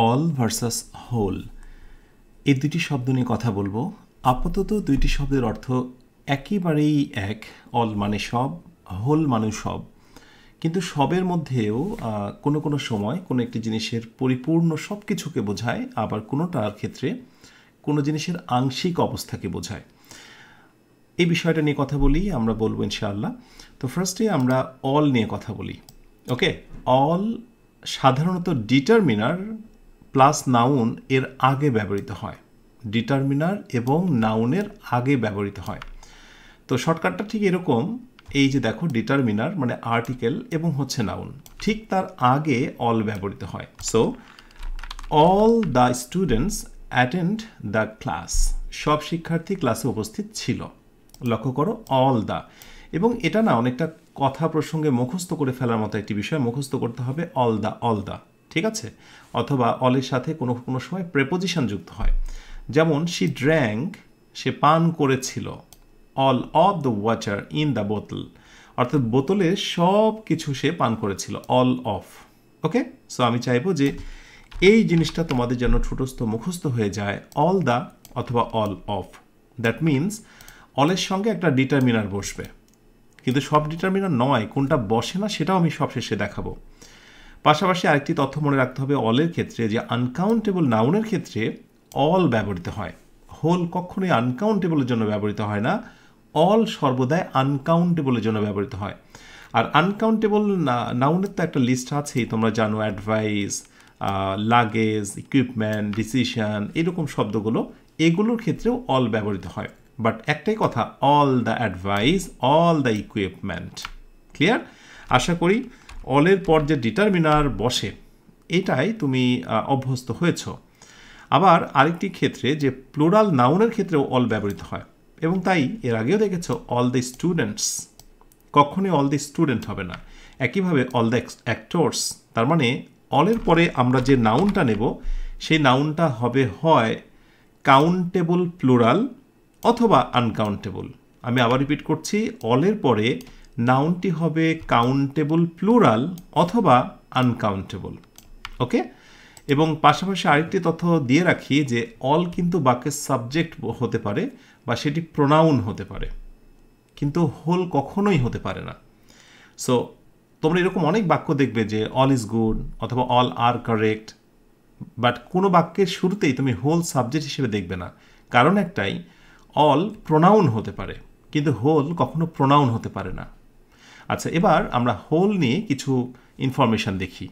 All versus whole, এই দুটি শব্দ নিয়ে কথা বলবো। আপাতত দুইটি শব্দের অর্থ একেবারেই এক। অল মানে সব, হোল মানে সব। কিন্তু সবের মধ্যেও কোনো কোনো সময় কোনো একটি জিনিসের পরিপূর্ণ সব কিছুকে বোঝায়, আবার কোনোটার ক্ষেত্রে কোনো জিনিসের আংশিক অবস্থাকে বোঝায়। এই বিষয়টা নিয়ে কথা বলি, আমরা বলবো ইনশাআল্লাহ। তো ফার্স্টে আমরা অল নিয়ে কথা বলি। ওকে, অল সাধারণত ডিটারমিনার প্লাস নাউন এর আগে ব্যবহৃত হয়। ডিটারমিনার এবং নাউনের আগে ব্যবহৃত হয়। তো শর্টকাটটা ঠিক এরকম, এই যে দেখো ডিটারমিনার মানে আর্টিকেল এবং হচ্ছে নাউন, ঠিক তার আগে অল ব্যবহৃত হয়। So all the students attend the class, সব শিক্ষার্থী ক্লাসে উপস্থিত ছিল। লক্ষ্য করো অল দ্য, এবং এটা না অনেকটা কথা প্রসঙ্গে মুখস্থ করে ফেলার মতো একটি বিষয়। মুখস্থ করতে হবে অল দ্য, ঠিক আছে? অথবা অলের সাথে কোনো কোনো সময় প্রেপোজিশন যুক্ত হয়, যেমন শি ড্র্যাঙ্ক, সে পান করেছিল, all of the water in the বোতল, অর্থাৎ বোতলের সব কিছু সে পান করেছিল, অল অফ। ওকে, সো আমি চাইবো যে এই জিনিসটা তোমাদের যেন ঠোঁটস্থ মুখস্থ হয়ে যায়, অল দ্য অথবা অল অফ। দ্যাট মিনস অলের সঙ্গে একটা ডিটারমিনার বসবে, কিন্তু সব ডিটারমিনার নয়, কোনটা বসে না সেটাও আমি সবশেষে দেখাবো। পাশাপাশি আরেকটি তথ্য মনে রাখতে হবে অলের ক্ষেত্রে, যে আনকাউন্টেবল নাউনের ক্ষেত্রে অল ব্যবহৃত হয়, হোল কখনোই আনকাউন্টেবলের জন্য ব্যবহৃত হয় না। অল সর্বদাই আনকাউন্টেবলের জন্য ব্যবহৃত হয়। আর আনকাউন্টেবল নাউনের তো একটা লিস্ট আছেই, তোমরা জানো, অ্যাডভাইস, লাগেজ, ইকুইপমেন্ট, ডিসিশন, এরকম শব্দগুলো, এগুলোর ক্ষেত্রেও অল ব্যবহৃত হয়। বাট একটাই কথা, all the advice, all the equipment. Clear? আশা করি অলের পর যে ডিটারমিনার বসে এটাই তুমি অভ্যস্ত হয়েছ। আবার আরেকটি ক্ষেত্রে, যে প্লুরাল নাউনের ক্ষেত্রেও অল ব্যবহৃত হয়, এবং তাই এর আগেও দেখেছ অল দ্য স্টুডেন্টস, কখনোই অল দ্য স্টুডেন্ট হবে না। একইভাবে অল দ্য অ্যাক্টর্স, তার মানে অলের পরে আমরা যে নাউনটা নেব সেই নাউনটা হবে হয় কাউন্টেবল প্লুরাল অথবা আনকাউন্টেবল। আমি আবার রিপিট করছি, অলের পরে নাউনটি হবে কাউন্টেবল প্লুরাল অথবা আনকাউন্টেবল। ওকে, এবং পাশাপাশি আরেকটি তথ্য দিয়ে রাখি যে অল কিন্তু বাক্যের সাবজেক্ট হতে পারে বা সেটি প্রোনাউন হতে পারে, কিন্তু হোল কখনোই হতে পারে না। সো তোমরা এরকম অনেক বাক্য দেখবে যে অল ইজ গুড অথবা অল আর কারেক্ট, বাট কোনো বাক্যের শুরুতেই তুমি হোল সাবজেক্ট হিসেবে দেখবে না, কারণ একটাই, অল প্রোনাউন হতে পারে কিন্তু হোল কখনো প্রোনাউন হতে পারে না। আচ্ছা, এবার আমরা হোল নিয়ে কিছু ইনফরমেশন দেখি।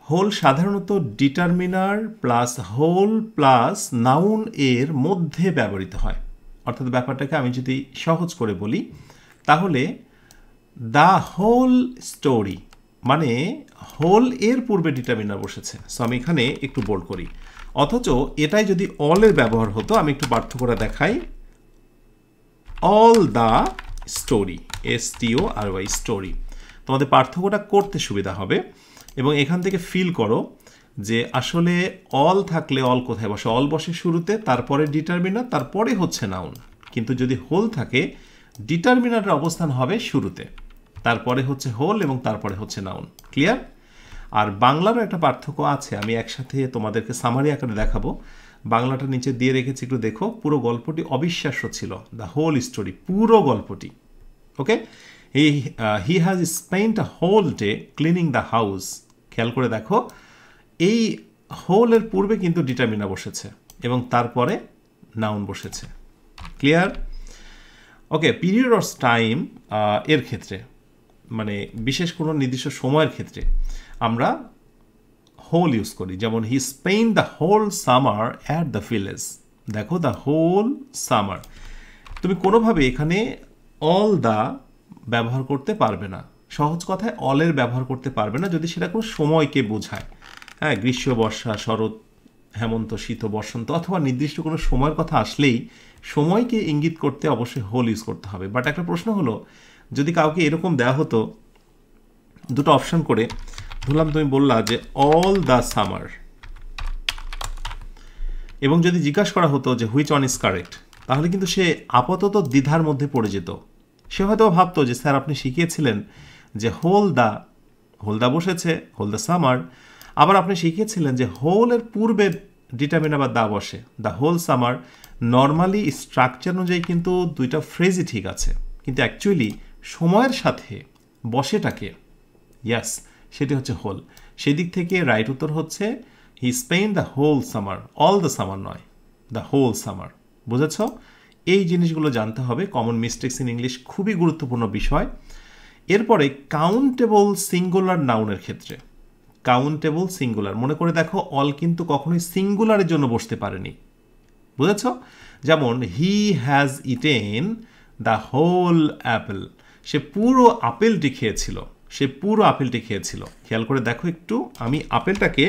হোল সাধারণত determiner plus whole plus noun এর মধ্যে ব্যবহৃত হয়। অর্থাৎ ব্যাপারটাকে আমি যদি সহজ করে বলি, তাহলে দ্য হোল স্টোরি মানে হোল এর পূর্বে ডিটারমিনার বসেছে। সো আমি এখানে একটু বোল্ড করি। অথচ এটাই যদি অলের ব্যবহার হতো, আমি একটু পার্থক্যটা দেখাই, all the story, STORY, story. তোমাদের পার্থক্যটা করতে সুবিধা হবে, এবং এখান থেকে ফিল করো যে আসলে অল থাকলে অল কোথায় বসে? অল বসে শুরুতে, তারপরে ডিটারমিনার, তারপরে হচ্ছে নাউন। কিন্তু যদি হোল থাকে, ডিটারমিনারের অবস্থান হবে শুরুতে, তারপরে হচ্ছে হোল এবং তারপরে হচ্ছে নাউন। ক্লিয়ার? আর বাংলারও একটা পার্থক্য আছে, আমি একসাথে তোমাদেরকে সামারি আকারে দেখাবো। বাংলাটা নিচে দিয়ে রেখেছি, একটু দেখো। পুরো গল্পটি অবিশ্বাস্য ছিল, দ্য হোল স্টোরি, পুরো গল্পটি। Okay, he has spent a whole day cleaning the house. খেয়াল করে দেখো, এই হোলের পূর্বে কিন্তু ডিটারমিনার বসেছে এবং তারপরে নাউন বসেছে। Clear? Okay, period of time এর ক্ষেত্রে, মানে বিশেষ কোনো নির্দিষ্ট সময়ের ক্ষেত্রে আমরা হোল ইউজ করি, যেমন he spent the whole summer at the village. দেখো, দ্য হোল সামার, তুমি কোনোভাবে এখানে অল দ্য ব্যবহার করতে পারবে না। সহজ কথায় অলের ব্যবহার করতে পারবে না যদি সেটা কোনো সময়কে বোঝায়। হ্যাঁ, গ্রীষ্ম, বর্ষা, শরৎ, হেমন্ত, শীত, বসন্ত, অথবা নির্দিষ্ট কোনো সময়ের কথা আসলেই সময়কে ইঙ্গিত করতে অবশ্যই হোল ইউজ করতে হবে। বাট একটা প্রশ্ন হলো, যদি কাউকে এরকম দেওয়া হতো দুটো অপশন করে, ধরলাম তুমি বললা যে অল দ্য সামার, এবং যদি জিজ্ঞাসা করা হতো যে হুইচ ওয়ান ইজ কারেক্ট, তাহলে কিন্তু সে আপাতত দ্বিধার মধ্যে পড়ে যেত। সে হয়তো ভাবতো যে স্যার আপনি শিখিয়েছিলেন যে হোল দ্য হোল দা বসেছে, হোল দ্য সামার। আবার আপনি শিখিয়েছিলেন যে হোলের পূর্বে ডিটারমিনার বা দা বসে, the whole summer. Normally structure অনুযায়ী কিন্তু দুইটা ফ্রেজই ঠিক আছে, কিন্তু অ্যাকচুয়ালি সময়ের সাথে বসেটাকে, ইয়াস, সেটি হচ্ছে হোল। সেই দিক থেকে রাইট উত্তর হচ্ছে he spend the whole summer, all the summer নয়, দ্য হোল সামার। বুঝেছ? এই জিনিসগুলো জানতে হবে। কমন মিস্টেক্স ইন ইংলিশ খুবই গুরুত্বপূর্ণ বিষয়। এরপরে কাউন্টেবল সিঙ্গুলার নাউনের ক্ষেত্রে, কাউন্টেবল সিঙ্গুলার, মনে করে দেখো অল কিন্তু কখনোই সিঙ্গুলারের জন্য বসতে পারেনি। বুঝেছ? যেমন he has eaten the whole apple, সে পুরো আপেলটি খেয়েছিল, সে পুরো আপেলটি খেয়েছিল। খেয়াল করে দেখো একটু, আমি আপেলটাকে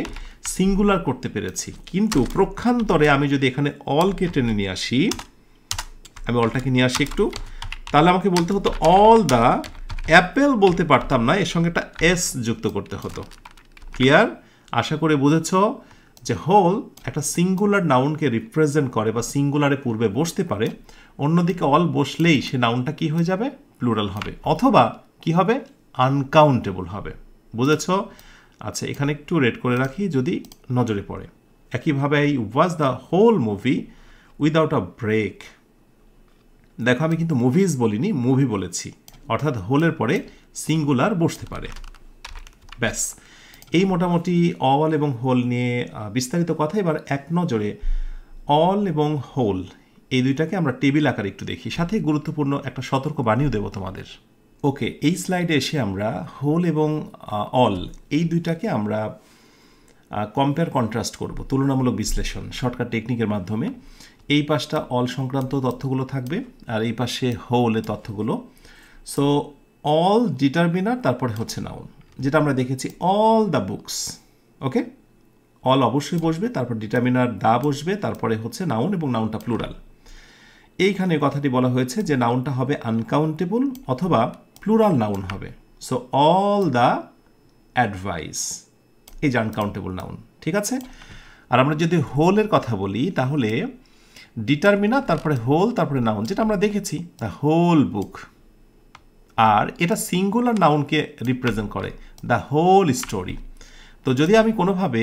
সিঙ্গুলার করতে পেরেছি, কিন্তু প্রক্ষান্তরে আমি যদি এখানে অলকে টেনে নিয়ে আসি, আমি অলটাকে নিয়ে আসি একটু, তাহলে আমাকে বলতে হতো অল দ্য অ্যাপেল, বলতে পারতাম না, এর সঙ্গে একটা এস যুক্ত করতে হতো। ক্লিয়ার? আশা করে বুঝেছ যে হোল একটা সিঙ্গুলার নাউনকে রিপ্রেজেন্ট করে বা সিঙ্গুলারে পূর্বে বসতে পারে, অন্যদিকে অল বসলেই সে নাউনটা কি হয়ে যাবে? প্লুরাল হবে, অথবা কি হবে? আনকাউন্টেবল হবে। বুঝেছ? আচ্ছা, এখানে একটু রেড করে রাখি যদি নজরে পড়ে। একইভাবে এই was the whole movie without a break. দেখো আমি কিন্তু মুভিজ বলিনি, মুভি বলেছি, অর্থাৎ হোলের পরে সিঙ্গুলার বসতে পারে। ব্যাস, এই মোটামুটি অল এবং হোল নিয়ে বিস্তারিত কথা। এবার এক নজরে অল এবং হোল এই দুইটাকে আমরা টেবিল আকারে একটু দেখি, সাথে গুরুত্বপূর্ণ একটা সতর্ক বাণীও দেব তোমাদের। ওকে, এই স্লাইডে এসে আমরা হোল এবং অল এই দুইটাকে আমরা কম্পেয়ার কন্ট্রাস্ট করব, তুলনামূলক বিশ্লেষণ শর্টকাট টেকনিকের মাধ্যমে। এই পাশটা অল সংক্রান্ত তথ্যগুলো থাকবে, আর এই পাশে হোলের তথ্যগুলো। সো অল ডিটারমিনার, তারপরে হচ্ছে নাউন, যেটা আমরা দেখেছি all the books. Okay, all অবশ্যই বসবে, তারপর ডিটারমিনার দা বসবে, তারপরে হচ্ছে নাউন, এবং নাউনটা প্লুরাল। এইখানে কথাটি বলা হয়েছে যে নাউনটা হবে আনকাউন্টেবল অথবা প্লুরাল নাউন হবে। সো অল দ্য অ্যাডভাইস, এই যে আনকাউন্টেবল নাউন, ঠিক আছে। আর আমরা যদি হোলের কথা বলি তাহলে ডিটারমিনার, তারপরে হোল, তারপরে নাউন, যেটা আমরা দেখেছি দ্য হোল বুক। আর এটা সিঙ্গুলার নাউনকে রিপ্রেজেন্ট করে, দ্য হোল স্টোরি। তো যদি আমি কোনোভাবে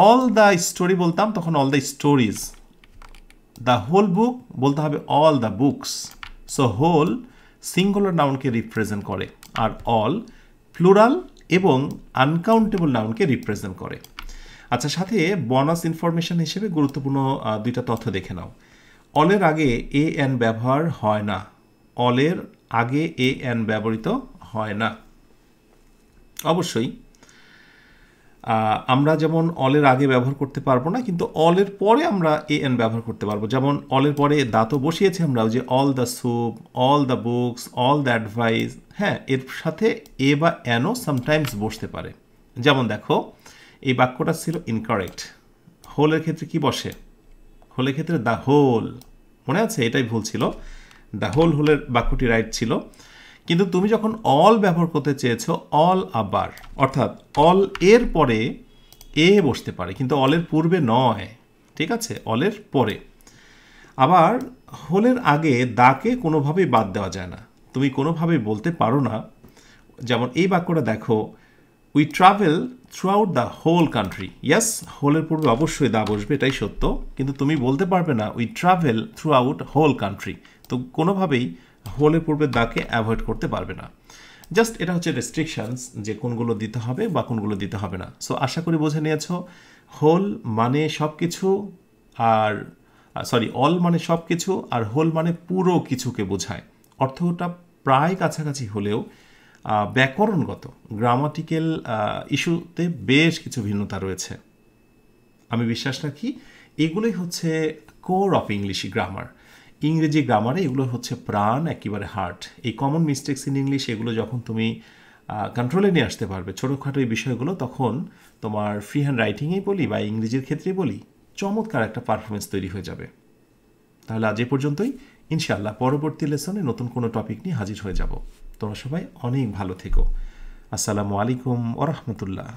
অল দ্য স্টোরি বলতাম তখন all the stories, the whole book বলতে হবে all the books. So whole singular নাউনকে রিপ্রেজেন্ট করে, আর অল প্লুরাল এবং আনকাউন্টেবল নাউনকে রিপ্রেজেন্ট করে। আচ্ছা, সাথে বোনাস ইনফরমেশন হিসেবে গুরুত্বপূর্ণ দুইটা তথ্য দেখে নাও। অলের আগে এ এন ব্যবহার হয় না, অলের আগে এ এন ব্যবহৃত হয় না। অবশ্যই আমরা যেমন অলের আগে ব্যবহার করতে পারবো না, কিন্তু অলের পরে আমরা এ এন ব্যবহার করতে পারবো। যেমন অলের পরে দা তো বসিয়েছি আমরা, যে all the soup, all the books, all the advice. হ্যাঁ, এর সাথে এ বা এনও সামটাইমস বসতে পারে। যেমন দেখো, এই বাক্যটা ছিল ইনকারেক্ট, হোলের ক্ষেত্রে কি বসে? হোলের ক্ষেত্রে দ্য হোল, মনে আছে? এটাই ভুল ছিল, দ্য হোল হোলের বাক্যটি রাইট ছিল। কিন্তু তুমি যখন অল ব্যবহার করতে চেয়েছো, অল আবার, অর্থাৎ অল এর পরে এ বসতে পারে, কিন্তু অলের পূর্বে নয়, ঠিক আছে, অলের পরে। আবার হোলের আগে দাকে কোনোভাবেই বাদ দেওয়া যায় না, তুমি কোনোভাবেই বলতে পারো না। যেমন এই বাক্যটা দেখো, we travel throughout the whole country. Yes, হোলের পূর্বে অবশ্যই দা বসবে, এটাই সত্য, কিন্তু তুমি বলতে পারবে না we travel throughout whole country. তো কোনোভাবেই হোলের পূর্বে দাকে অ্যাভয়েড করতে পারবে না। জাস্ট এটা হচ্ছে রেস্ট্রিকশনস, যে কোনগুলো দিতে হবে বা কোনগুলো দিতে হবে না। সো আশা করি বুঝে নিয়েছ, হোল মানে সব কিছু, আর অল মানে সব কিছু, আর হোল মানে পুরো কিছুকে বোঝায়। অর্থটা প্রায় কাছাকাছি হলেও ব্যাকরণগত গ্রামাটিক্যাল ইস্যুতে বেশ কিছু ভিন্নতা রয়েছে। আমি বিশ্বাস রাখি এগুলোই হচ্ছে কোর অফ ইংলিশ গ্রামার। ইংরেজি গ্রামারে এগুলো হচ্ছে প্রাণ, একেবারে হার্ট। এই কমন মিস্টেক্স ইন ইংলিশ, এগুলো যখন তুমি কন্ট্রোলে নিয়ে আসতে পারবে, ছোটোখাটো এই বিষয়গুলো, তখন তোমার ফ্রি হ্যান্ড রাইটিংয়েই বলি বা ইংরেজির ক্ষেত্রেই বলি, চমৎকার একটা পারফরমেন্স তৈরি হয়ে যাবে। তাহলে আজ এ পর্যন্তই। ইনশাআল্লাহ পরবর্তী লেসনে নতুন কোনো টপিক নিয়ে হাজির হয়ে যাব। তোমরা সবাই অনেক ভালো থেকো। আসসালামু আলাইকুম ওয়া রাহমাতুল্লাহ।